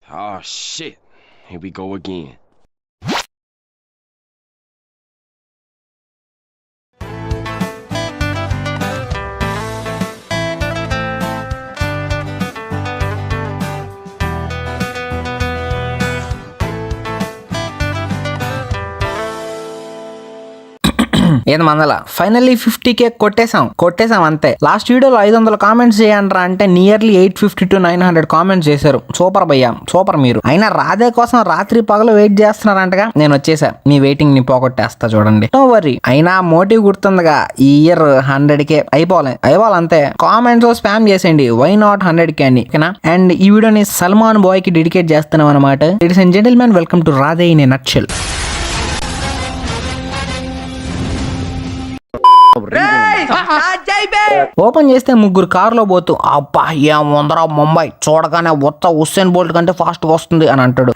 Oh shit. Here we go again. ఏది మందల finally 50K కొట్టేశాం అంతే. లాస్ట్ వీడియోలో 500 కామెంట్స్ చేయండి అంటే నియర్లీ 850 to 900 కామెంట్స్ చేశారు. సూపర్ భయ్యా, సూపర్. మీరు అయినా రాధే కోసం రాత్రి పగలు వెయిట్ చేస్తున్నారంటగా. నేను వచ్చేసా, మీ వెయిటింగ్ ని పోగొట్టేస్తా చూడండి. No worry. అయినా మోటివ్ గుర్తుందిగా, ఈ ఇయర్ 100K అయిపోవాలి అంతే. కామెంట్స్ స్పామ్ చేసేయండి, వై నాట్ 100K అని. ఓకేనా? అండ్ ఈ వీడియోని సల్మాన్ బాయ్ కి డెడికేట్ చేస్తున్నాం అనమాట. Ladies and gentlemen, welcome to Radhe in a nutshell. Open చేస్తే ముగ్గురు కారులో పోతూ, అబ్బా ఏముందరా ముంబై, చూడగానే ఉస్సేన్ బోల్ట్ కంటే ఫాస్ట్ గా వస్తుంది అని అంటాడు.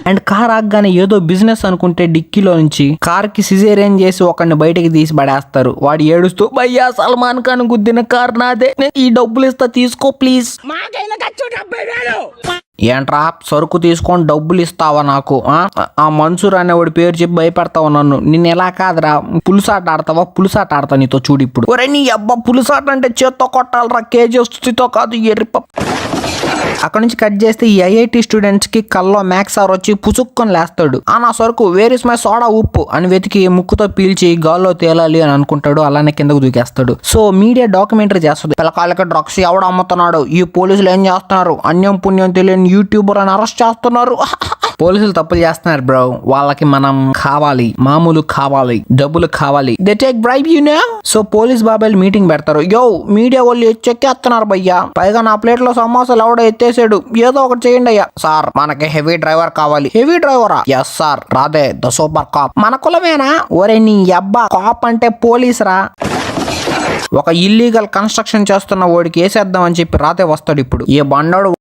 అండ్ కార్ ఆగగానే ఏదో బిజినెస్ అనుకుంటే డిక్కీలో నుంచి కార్ కి సిజేరియన్ చేసి ఒకరిని బయటకి తీసి పడేస్తారు. వాడు ఏడుస్తూ, భయ్యా సల్మాన్ ఖాన్ గుద్దిన కార్ నాదే, ఈ డబ్బులు ఇస్తా తీసుకో ప్లీజ్. ఏంట్రా సరుకు తీసుకొని డబ్బులు ఇస్తావా నాకు? ఆ మన్సూర్ అనేవాడి పేరు చెప్పి భయపెడతావు నన్ను. నిన్ను ఎలా కాదురా, పులుసాట ఆడతావా? పులుసాట ఆడతా నీతో చూడు ఇప్పుడు. ఒరే నీ అబ్బా, పులుసాట అంటే చేత్తో కొట్టాలరా, కేజీ వస్తుందితో కాదు ఎర్రిప. అక్కడ నుంచి కట్ చేస్తే ఈ ఐఐటి స్టూడెంట్స్ కి కల్లో మ్యాక్స్ సార్ వచ్చి పుసుక్కొని లేస్తాడు. నా సరుకు వేర్ ఇస్ మై సోడా ఉప్పు అని వెతికి ముక్కుతో పీల్చి గాల్లో తేలాలి అని అనుకుంటాడు. అలానే కిందకు దూకేస్తాడు. సో మీడియా డాక్యుమెంటరీ చేస్తుంది. పిల్లకాయలకి డ్రగ్స్ ఎవడ అమ్ముతున్నాడు, ఈ పోలీసులు ఏం చేస్తున్నారు, అన్యం పుణ్యం తెలియని యూట్యూబర్ అని అరెస్ట్ చేస్తున్నారు. పోలీసులు తప్పులు చేస్తున్నారు బ్రో, వాళ్ళకి మనం కావాలి, మామూలు కావాలి, డబ్బులు కావాలి. They take bribe you know. So police బాబాయిలు మీటింగ్ పెడతారు. యో మీడియా వాళ్ళు చెక్కేస్తున్నారు భయ్యా, పైగా నా ప్లేట్ లో సమోసాలు ఎవడో ఎత్తేసాడు, ఏదో ఒకటి చేయండి అయ్యా. సార్ మనకి హెవీ డ్రైవర్ కావాలి. హెవీ డ్రైవరా? Yes sir, Radhe the super cop. మన కులమేనా? ఒరే నీ అబ్బా, కాప్ అంటే పోలీస్ రా. ఒక ఇల్లీగల్ కన్స్ట్రక్షన్ చేస్తున్న వాడికి వేసేద్దాం అని చెప్పి రాధే వస్తాడు. ఇప్పుడు ఈ బండోడు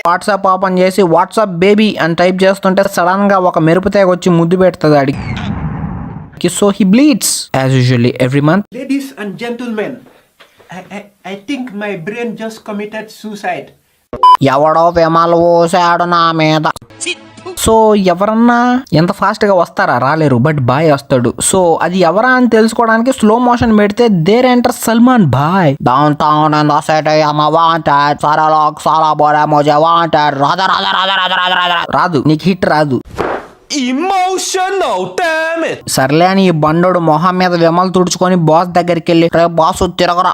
వాట్సాప్ ఓపెన్ చేసి వాట్సాప్ బేబీ అని టైప్ చేస్తుంటే సడన్ గా ఒక మెరుపు తేగ వచ్చి ముద్దు పెడుతుంది ఆడికి. So he bleeds as usually every month. Ladies and gentlemen, I think my brain just committed suicide. ఎవడో విమాలు పోసాడు నా మీద. సో ఎవరన్నా ఎంత ఫాస్ట్ గా వస్తారా? రాలేరు. బట్ బాయ్ వస్తాడు. సో అది ఎవరా అని తెలుసుకోవడానికి స్లో మోషన్ పెడితే there enter Salman boy. Downtown and set wanted సారాలోక్ సారా బోరా మోజే వాంటెడ్. రాదు, నీకు హిట్ రాదు. Emotional, damn it. సర్లే అని ఈ బండోడు మొహం మీద విమలు తుడుచుకొని బాస్ దగ్గరికి వెళ్ళి, రే బాస్ తిరగరా,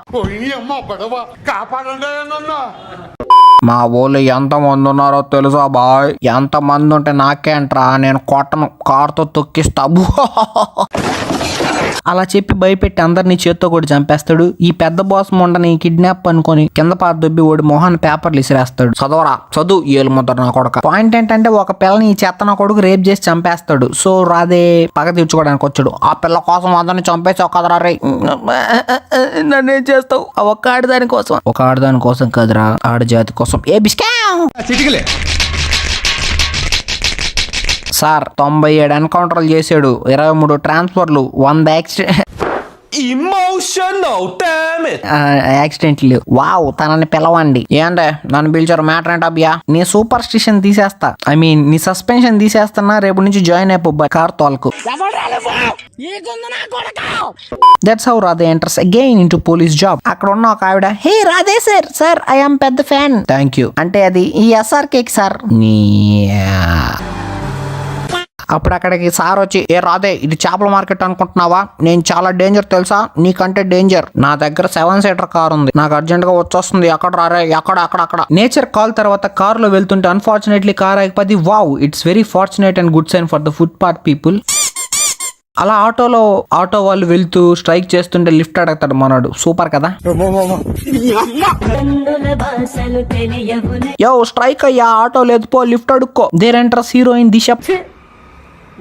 మా ఊళ్ళో ఎంత మంది ఉన్నారో తెలుసా బాయ్? ఎంత మంది ఉంటే నాకేంట్రా, నేను కొట్టను, కారుతో తొక్కిస్తా. అలా చెప్పి భయపెట్టి అందరినీ చేత్తో కూడా చంపేస్తాడు. ఈ పెద్ద బాస్ ముండని కిడ్నాప్ అనుకొని కింద పాదొబ్బి ఓడి మొహాన్ని పేపర్లు ఇసిరేస్తాడు. చదవరా, చదువు ఏలు ముద్ర నా కొడుక. పాయింట్ ఏంటంటే ఒక పిల్లని ఈ చెత్త నా కొడుకు రేప్ చేసి చంపేస్తాడు. సో రాధే పగ తీర్చుకోవడానికి వచ్చాడు. ఆ పిల్ల కోసం అందరిని చంపేసావు కదరా రే, నన్నేం చేస్తావు? ఒక ఆడదాని కోసం, ఒక ఆడదాని కోసం కదరా, ఆడజాతి కోసం. ఏ బిస్కా సార్ 97 ఎన్కౌంటర్లు చేశాడు, 23 ట్రాన్స్ఫర్లు, 100 యాక్సిడెంట్లు. వావ్, తనని పిలవండి. ఏంటే నన్ను పిలిచారు, మ్యాటర్ ఏంటి అబ్బియా? నీ సూపర్ స్టిషన్ తీసేస్తా, ఐ మీన్ నీ సస్పెన్షన్ తీసేస్తున్నా, రేపు నుంచి జాయిన్ అయిపో కార్ తోలకు. That's how Radhe enters again into police job. అక్కడ ఉన్న ఒక ఆవిడ, hey Radhe sir I am పెద్ద ఫ్యాన్. థ్యాంక్ యూ అంటే అది ఈ SRK సార్. అప్పుడు అక్కడికి సార్ వచ్చి, ఏ రాధే ఇది చేపల మార్కెట్ అనుకుంటున్నావా? నేను చాలా డేంజర్ తెలుసా, నీకంటే డేంజర్. నా దగ్గర 7 సీటర్ కార్ ఉంది, నాకు అర్జెంట్ గా వచ్చేస్తుంది. ఎక్కడ రారే, అక్కడ. నేచర్ కాల్ తర్వాత కార్ లో వెళ్తుంటే అన్ఫార్చునేట్లీ కార్ ఆగిపోయి. Wow, it's very fortunate and good sign for the footpath people. అలా ఆటో వాళ్ళు వెళ్తూ స్ట్రైక్ చేస్తుంటే లిఫ్ట్ అడుగుతాడు మనోడు. సూపర్ కదా. యో స్ట్రైక్ అయ్యా, ఆటో లేదు పో, లిఫ్ట్ అడుక్కో. దేర్ ఎంటర్స్ హీరోయిన్ దిశ.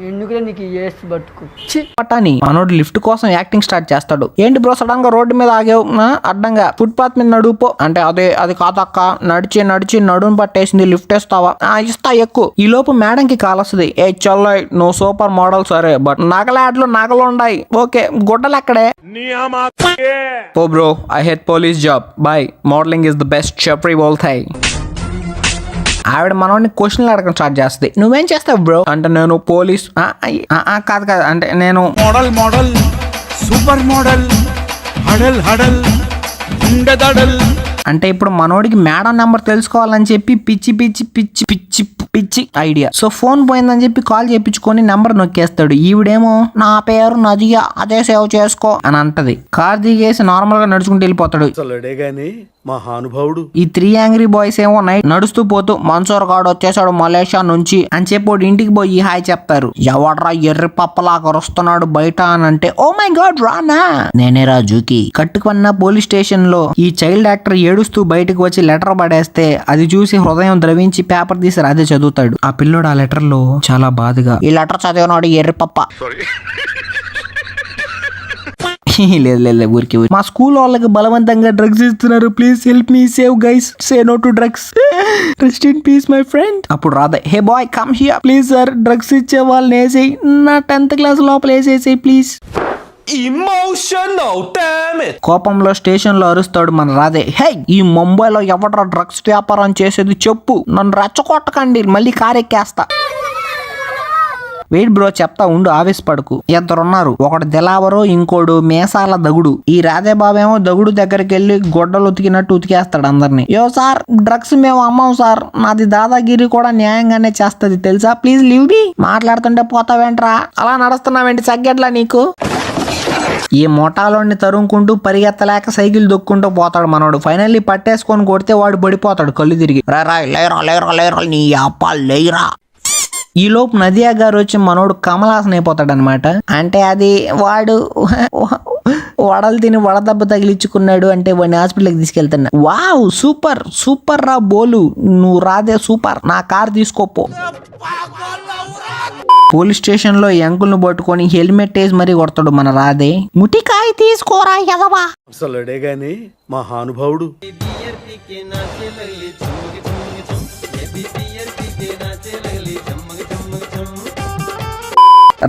ఎందుకులే నీకు ఏస్ బతుకు ఛీ. పట్టాని మనోడు లిఫ్ట్ కోసం యాక్టింగ్ స్టార్ట్ చేస్తాడు. ఏంటి బ్రో సడన్ గా రోడ్డు మీద ఆగావు, అడ్డంగా ఫుట్పాత్ మీద నడుపో అంటే అది కాదక్క, నడిచి నడుము పట్టేసింది, లిఫ్ట్ వేస్తావా? ఇస్తా ఎక్కువ. ఈ లోపు మేడం కి కాల్ వస్తుంది. ఏ చల్లయ్ నువ్వు సూపర్ మోడల్ సరే, బట్ నగలాట్లు నగలు ఉన్నాయి, ఓకే గుడ్డలు ఎక్కడే? Oh bro I hate police job, bye modeling is the best చప్రీ బోల్తాయి. ఆవిడ మనోడిని క్వశ్చన్లు అడగడం స్టార్ట్ చేస్తుంది. నువ్వేం చేస్తావు బ్రో అంటే నేను పోలీస్. కాదు అంటే నేను మోడల్ సూపర్ మోడల్ హడల్ హడల్ ఉండదడల్. అంటే ఇప్పుడు మనోడికి మేడం నెంబర్ తెలుసుకోవాలని చెప్పి పిచ్చి ఐడియా. సో ఫోన్ పోయిందని చెప్పి కాల్ చేయించుకొని నెంబర్ నొక్కేస్తాడు. ఈవిడేమో నా పేరు నదియా, అదే సేవ్ చేసుకో అని అంటది. కార్ దిగేసి నార్మల్ గా నడుచుకుంటూ వెళ్ళిపోతాడు. మహానుభావుడు. ఈ 3 యాంగ్రీ బాయ్స్ ఏమో నైట్ నడుస్తూ పోతూ మన్సూర్ గాడు వచ్చేసాడు మలేషియా నుంచి అని చెప్పి వాడు ఇంటికి పోయి హాయ్ చెప్తారు. ఎవడ్రా ఎర్రి పప్పలాగా వస్తున్నాడు బయట అని అంటే, ఓ మై గాడ్ రానా నేనే రాజుకి. కట్టుకున్న పోలీస్ స్టేషన్ లో ఈ చైల్డ్ యాక్టర్ ఏడుస్తూ బయటకు వచ్చి లెటర్ పడేస్తే అది చూసి హృదయం ద్రవించి పేపర్ తీసి అదే చదువుతాడు. ఆ పిల్లోడు ఆ లెటర్ లో చాలా బాధగా, ఈ లెటర్ చదివినాడు ఎర్రి పప్ప. లేదు ఊరికి మా స్కూల్ వాళ్ళకి బలవంతంగా డ్రగ్స్ ఇస్తున్నారు, please help me save guys, say no to drugs, rest in peace my friend. అప్పుడు Radha, hey boy come here please sir, drugs ఇచ్చే వాళ్ళని వేసేయి, నా 10th క్లాస్ లోపల వేసేసేయి ప్లీజ్. Emotional damn it. కోపంలో స్టేషన్ లో అరుస్తాడు మన రాధే. హే ఈ ముంబైలో ఎవడ్రా డ్రగ్స్ వ్యాపారం చేసేది చెప్పు, నన్ను రెచ్చగొట్టకండి మళ్ళీ కారెక్కేస్తా. వెయిట్ బ్రో చెప్తా ఉండు ఆవేశపడకు. ఇద్దరున్నారు, ఒకడు దిలావరు ఇంకోడు మేసాల దగుడు. ఈ రాధే బాబేమో దగుడు దగ్గరికి వెళ్ళి గొడ్డలు ఉతికినట్టు ఉతికేస్తాడు అందరినీ. యో సార్ డ్రగ్స్ మేము అమ్మాం సార్, నాది దాదాగిరి కూడా న్యాయంగానే చేస్తది తెలుసా, ప్లీజ్ లీవ్ మీ. మాట్లాడుతుంటే పోతావేంట్రా, అలా నడుస్తున్నావేంటి సగ్గెట్లా నీకు? ఈ మోటాలోని తరుముకుంటూ పరిగెత్తలేక సైకిల్ దొక్కుంటూ పోతాడు మనోడు. ఫైనల్లీ పట్టేసుకొని కొడితే వాడు పడిపోతాడు కళ్ళు తిరిగి. లేరా నీ అప్ప లేరా. ఈ లోపు నదియా గారు వచ్చి మనోడు కమలాసన అయిపోతాడు అనమాట. అంటే అది వాడు వడలు తిని వడదెబ్బ తగిలించుకున్నాడు అంటే వాడిని హాస్పిటల్కి తీసుకెళ్తున్నా. వావ్ సూపర్ రా బోలు, నువ్వు రాదే సూపర్, నా కార్ తీసుకోపో. పోలీస్ స్టేషన్ లో అంకుల్ని పట్టుకొని హెల్మెట్ వేసి మరీ కొడతాడు మన రాధే. ముటికాయ తీసుకోరా ఎదవా. అసలుడే గాని మహానుభావుడు.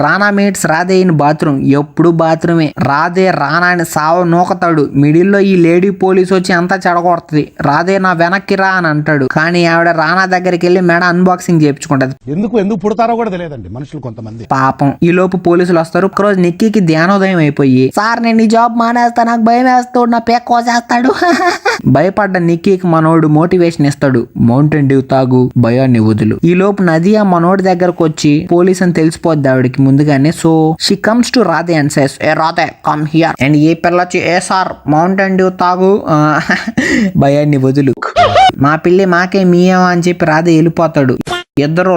Rana meets Radhe in bathroom. ఎప్పుడు బాత్రూమే. రాధే రానాని సావ నూకతాడు. మిడిల్లో ఈ లేడీ పోలీస్ వచ్చి అంతా చెడగొడుతుంది. రాధే నా వెనక్కి రా అని అంటాడు. కానీ ఆవిడ రానా దగ్గరికి వెళ్ళి మేడ అన్బాక్సింగ్ చేయించుకుంటది. ఎందుకు పుడతారో కూడా తెలియదండి మనుషులు కొంతమంది. పాపం. ఈ లోపు పోలీసులు వస్తారు. ఒక రోజు నిక్కీకి ధ్యానోదయం అయిపోయి, సార్ నేను ఈ జాబ్ మానేస్తా, నాకు భయం వేస్తాడు, నా పేక్ కోసేస్తాడు. భయపడ్డ నిక్కీకి మనోడు మోటివేషన్ ఇస్తాడు. మౌంటైన్ డ్యూ తాగు, భయాన్ని వదులు. ఈ లోపు నదియా మనోడి దగ్గరకు వచ్చి పోలీస్ అని తెలిసిపోద్ది ఆవిడకి ముందుగానే. So she comes to Radhe and says, ఏ రాధే కమ్ హియర్. అండ్ ఏ పిల్ల వచ్చి, ఏ సార్ మౌంటైన్ డ్యూ తాగు, భయాన్ని వదులు, మా పిల్లి మాకే మీయమా అని చెప్పి రాధే వెళ్ళిపోతాడు. ఇద్దరు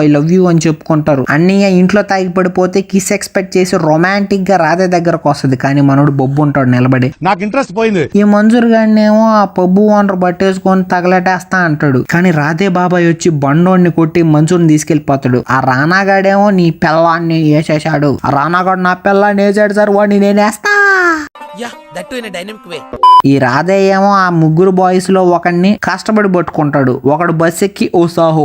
ఐ లవ్ యూ అని చెప్పుకుంటారు. అన్నయ్య ఇంట్లో తాగి పడిపోతే కిస్ ఎక్స్పెక్ట్ చేసి రొమాంటిక్ గా రాధే దగ్గరకు వస్తుంది. కానీ మనోడు బొబ్బు ఉంటాడు నిలబడి. నాకు ఇంట్రెస్ట్ పోయింది. ఈ మంజూర్ గాడినేమో ఆ పబ్బు ఓనర్ పట్టేసుకొని తగలటేస్తా అంటాడు. కానీ రాధే బాబాయ్ వచ్చి బండోడిని కొట్టి మంజూర్ని తీసుకెళ్లిపోతాడు. ఆ రానాగాడేమో నీ పిల్లాన్ని వేసేసాడు, ఆ రానాగాడు నా పిల్లాన్ని వేసాడు సార్, వాడిని నేనేస్తా. ఈ రాధే ఏమో ఆ ముగ్గురు బాయ్స్ లో ఒకడిని కష్టపడి పట్టుకుంటాడు. ఒకడు బస్ ఎక్కి ఓసాహో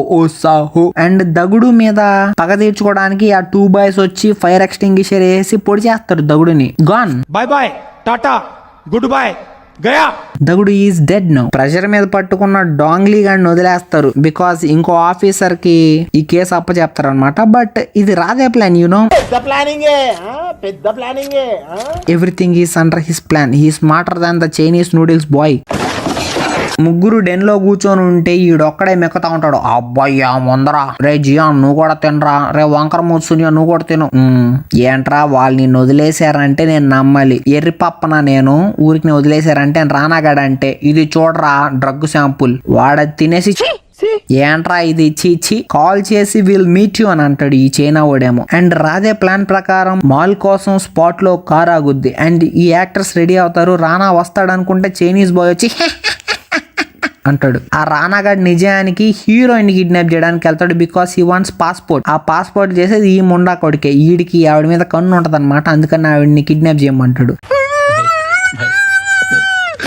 అండ్ దగుడు మీద పగ తీర్చుకోవడానికి ఆ 2 బాయ్స్ వచ్చి ఫైర్ ఎక్స్టింగ్విషర్ వేసి పొడి చేస్తాడు దగుడుని. Gone, bye bye tata good bye గయా. Dagudu is dead now. Pressure మీద పట్టుకున్న డాంగ్లీ గాడిని వదిలేస్తారు. బికాస్ ఇంకో ఆఫీసర్ కి ఈ కేసు అప్పచెప్తారు అనమాట. బట్ ఇది రాధే ప్లాన్, యు నో. పెద్ద planning. Everything is under his plan. He smarter than the Chinese noodles boy. ముగ్గురు డెన్ లో కూర్చొని ఉంటే ఈడొక్కడే మెక్కుతా ఉంటాడు. అబ్బాయ్యా ముందరా, రే జియాన్ నువ్వు కూడా తినరా, రే వంకర మూసునియా నువ్వు కూడా తిను. ఏంట్రా వాళ్ళు నిన్ను వదిలేశారంటే నేను నమ్మాలి, ఎర్రి పప్పన నేను ఊరికి వదిలేశారంటే రానాగాడంటే ఇది చూడరా డ్రగ్ శాంపుల్, వాడది తినేసి ఏంట్రా ఇది చీచి, కాల్ చేసి విల్ మీట్ యూ అని అంటాడు ఈ చైనా ఓడేమో. అండ్ రాధే ప్లాన్ ప్రకారం మాల్ కోసం స్పాట్ లో కార్ ఆగుద్ది. అండ్ ఈ యాక్టర్స్ రెడీ అవుతారు. రానా వస్తాడు అనుకుంటే చైనీస్ బాయ్ వచ్చి అంటాడు. ఆ రానాగాడు నిజానికి హీరోయిన్ కిడ్నాప్ చేయడానికి వెళ్తాడు బికాస్ హీ వాంట్స్ పాస్పోర్ట్. ఆ పాస్పోర్ట్ చేసేది ఈ ముండా కొడుకే. ఈడికి ఆవిడ మీద కన్ను ఉంటది అనమాట, అందుకని ఆవిడని కిడ్నాప్ చేయమంటాడు.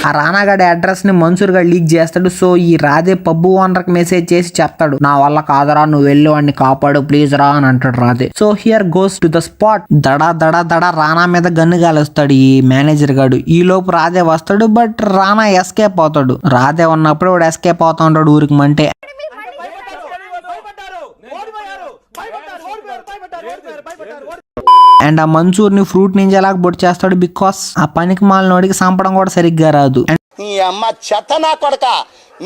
ఆ రానాగాడి అడ్రస్ ని మన్సూర్ గారు లీక్ చేస్తాడు. సో ఈ రాధే పబ్బు ఓనర్ కి మెసేజ్ చేసి చెప్తాడు, నా వల్ల కాదరా, నువ్వు వెళ్ళి వాడిని కాపాడు ప్లీజ్ రా అని అంటాడు Radhe. So here goes to the spot. దడా దడా దడా రానా మీద గన్ను గాలుస్తాడు ఈ మేనేజర్ గాడు. ఈ లోపు రాధే వస్తాడు, బట్ రానా ఎస్కేప్ అవుతాడు. రాధే ఉన్నప్పుడు వాడు ఎస్కేప్ అవుతా ఉంటాడు ఊరికి మంటే. అండ్ ఆ మన్సూర్ ని ఫ్రూట్ నింజాలాగా బొట్టు చేస్తాడు బికాస్ ఆ పనికి మాలినోడికి సంపడం కూడా సరిగ్గా రాదు. నీ అమ్మ చెత్త నా కొడక,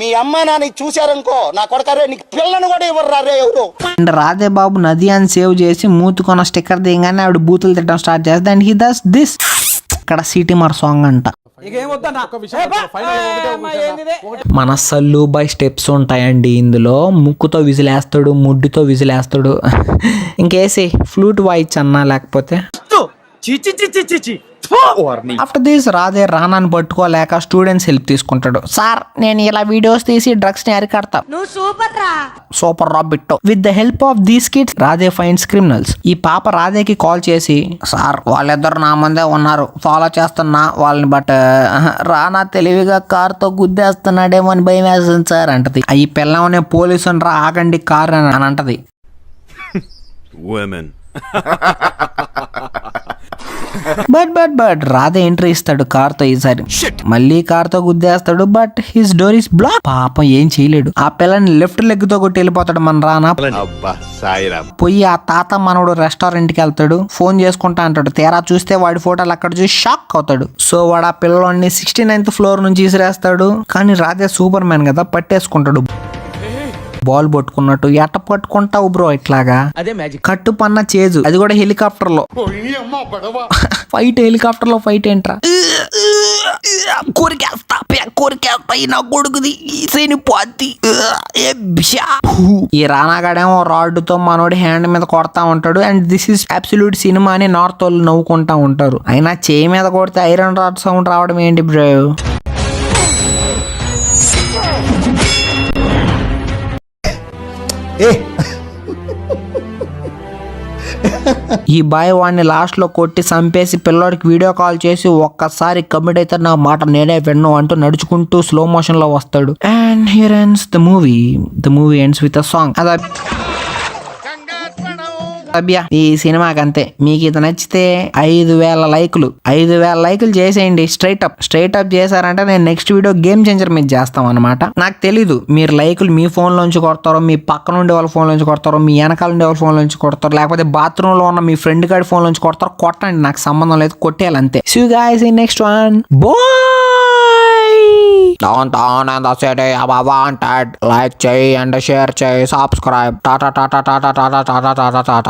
మీ అమ్మ నాని చూశారనుకో నా కొడక రే, నీకు పిల్లను కూడా ఇవ్వరు రే ఎవరు. అండ్ రాధే బాబు నది అని సేవ్ చేసి మూతుకొన్న స్టిక్కర్ దిగానే ఆవిడ బూతులు తిట్టడం స్టార్ట్ చేస్తుంది. And he does this. ఇక్కడ సిటీ మర్ సాంగ్ అంట. మన సల్లు బై స్టెప్స్ ఉంటాయండి ఇందులో. ముక్కుతో విజిలేస్తాడు, ముడ్డుతో విజిలేస్తాడు. ఇంకేసి ఫ్లూట్ వాయిచ్చన్నా లేకపోతే. ఆఫ్టర్ దిస్ రాధే రానాని పట్టుకోలేక స్టూడెంట్స్ హెల్ప్ తీసుకుంటాడు. సార్ నేను ఇలా వీడియోస్ తీసి డ్రగ్స్ ని అరికడతా. సూపర్ రా Bitto. With the help of these kids Radhe finds criminals. ఈ పాప రాధేకి కాల్ చేసి, సార్ వాళ్ళిద్దరు నా ముందే ఉన్నారు, ఫాలో చేస్తున్నా వాళ్ళని, బట్ రానా తెలివిగా కార్ తో గుద్దేస్తున్నాడేమో అని భయం వేస్తుంది సార్ అంటది. ఈ పిల్లవనే పోలీసుని రా ఆగండి కార్ అని అంటది. బట్ రాధే ఎంట్రీ ఇస్తాడు కార్ తో. ఈసారి మళ్ళీ కార్ తో గుద్దేస్తాడు, but his door is block. పాపం ఏం చేయలేడు. ఆ పిల్లని లెఫ్ట్ లెగ్ తో కొట్టి వెళ్ళిపోతాడు మన రానా. పోయి ఆ తాత మనోడు రెస్టారెంట్ కి వెళ్తాడు, ఫోన్ చేసుకుంటా అంటాడు. తీరా చూస్తే వాడి ఫోటోలు అక్కడ చూసి షాక్ అవుతాడు. సో వాడు ఆ పిల్లోని 69th ఫ్లోర్ నుంచి విసిరేస్తాడు. కానీ రాధే సూపర్ మ్యాన్ కదా, పట్టేసుకుంటాడు. బాల్ పట్టుకున్నట్టు. ఎట్ట పట్టుకుంటావు బ్రో ఇట్లాగా? కట్టు పన్న చేజు, అది కూడా హెలికాప్టర్ లో ఫైట్. హెలికాప్టర్ లో ఫైట్ ఏంట్రా? కోరికేస్తా నా కొడుకుది పోద్ది. ఈ రానాగాడేమో రాడ్ తో మనోడి హ్యాండ్ మీద కొడతా ఉంటాడు. And this is absolute cinema అని నార్త్ వాళ్ళు నవ్వుకుంటా ఉంటారు. అయినా చేయి మీద కొడితే ఐరన్ రాడ్ సౌండ్ రావడం ఏంటి బ్రో? ఈ బాయ్ వాడిని లాస్ట్ లో కొట్టి చంపేసి పిల్లోడికి వీడియో కాల్ చేసి, ఒక్కసారి కమిట్ అయితే నా మాట నేనే విన్ను అంటూ నడుచుకుంటూ స్లో మోషన్ లో వస్తాడు. And here ends the movie. The movie ends with a song. అబ్బా ఈ సినిమాకి అంతే. మీకు ఇది నచ్చితే 5,000 లైకులు 5,000 లైకులు చేసేయండి. స్ట్రైట్ అప్ చేశారంటే నేను నెక్స్ట్ వీడియో గేమ్ చేంజర్ మీద చేస్తాం అనమాట. నాకు తెలీదు మీరు లైకులు మీ ఫోన్ లోంచి కొడతారో, మీ పక్కన ఉండే వాళ్ళ ఫోన్ లోంచి కొడతారో, మీ వెనకాల ఉండే వాళ్ళ ఫోన్ లోంచి కొడతారు, లేకపోతే బాత్రూమ్ లో ఉన్న మీ ఫ్రెండ్ గారి ఫోన్ లోంచి కొడతారు. కొట్టండి, నాకు సంబంధం లేదు, కొట్టేయాలి అంతే. See you guys in next one. Bye. Downtown and the city of wanted. Like చేయి and share చేయి, subscribe. Ta ta ta ta ta ta ta ta ta ta ta ta.